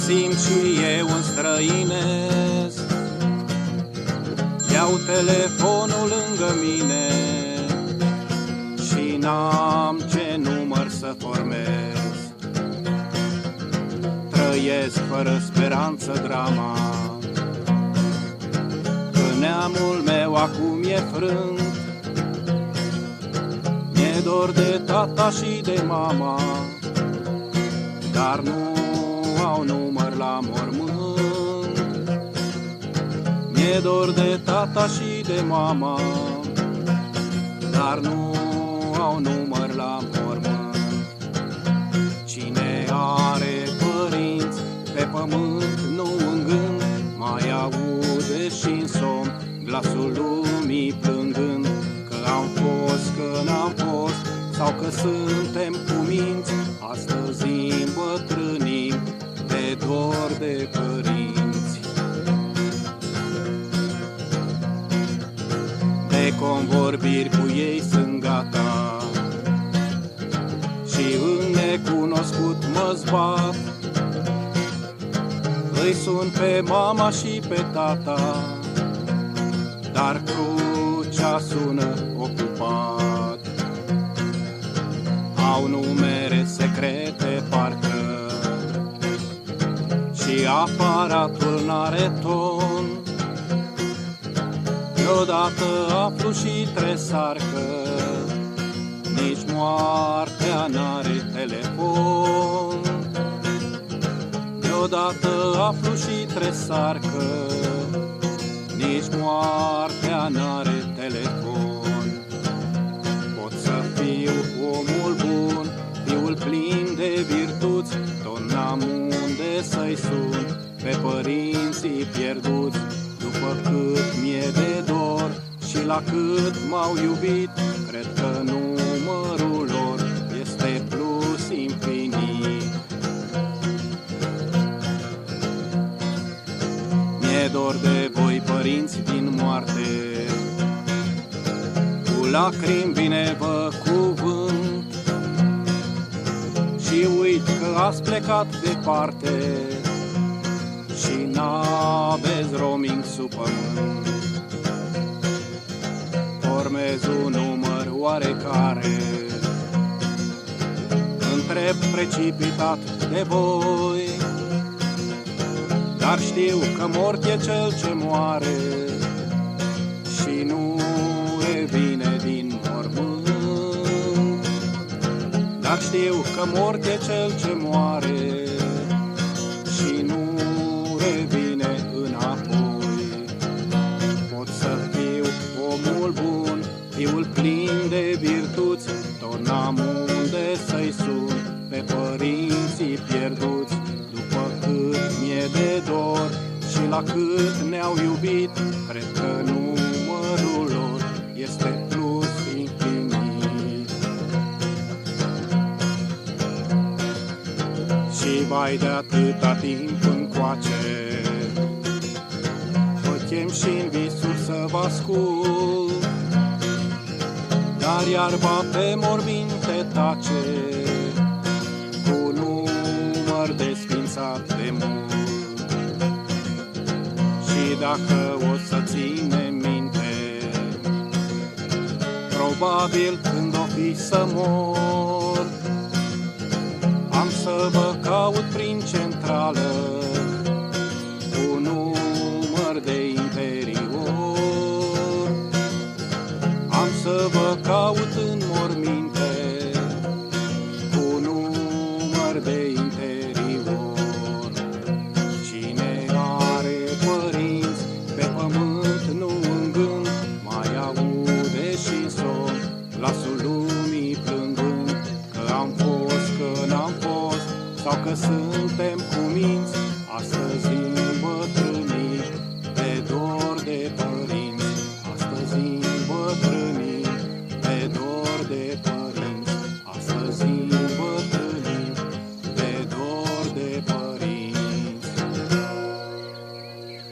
simt și eu înstrăinesc. Iau telefonul lângă mine și n-am ce număr să formez. Trăiesc fără speranță drama, că neamul meu acum e frânt. Mi-e dor de tata și de mama, dar nu au număr la mormânt. Mi-e dor de tata și de mama, dar nu au număr la mormânt. Cine are părinți pe pământ, nu în gând, mai aude și-n somn glasul lumii plângând, că am fost, că n-am fost, sau că suntem cu minți. Astăzi îmbătrânim de dor de părinți. De convorbiri cu ei sunt gata și în necunoscut mă zbat. Îi sun pe mama și pe tata, dar crucea sună ocupat. Au numere secrete parcă și aparatul n-are ton. Deodată aflu și tresar că nici moartea n-are telefon. Deodată aflu și tresar că nici moartea n-are telefon. Pot să fiu omul bun, fiul plin de virtuți, tot n-am unde să-i sun pe părinții pierduți. După cât mi-e de dor și la cât m-au iubit, cred că numărul lor este plus infinit. Mi-e dor de voi, părinți din moarte, cu lacrimi vine vă cuvânt, și uit că ați plecat departe și n-aveți roaming sub pământ. Formez un număr oarecare, întreb precipitat de voi, dar știu că mort e cel ce moare și nu revine din mormânt. Dar știu că mort e cel ce moare și nu revine înapoi. Pot să fiu omul bun, fiul plin de virtuți, tot n-am unde să-i sun pe părinții pierduți. După cât mi-e de dor și la cât ne-au iubit, cred că numărul lor este plus infinit. Și vai de atâta timp încoace, vă chem și-n visuri să vă ascult, dar iarba pe morminte tace, cu număr desfințat de mult. Și dacă o să ține minte, probabil când o fi să mor, am să vă caut prin centrală cu număr de interior. Am să vă caut în morminte cu număr de interior. Cine are părinți pe pământ, nu în gând, mai aude și somn glasul lumii plângând, că am fost, că n-am fost, sau că sunt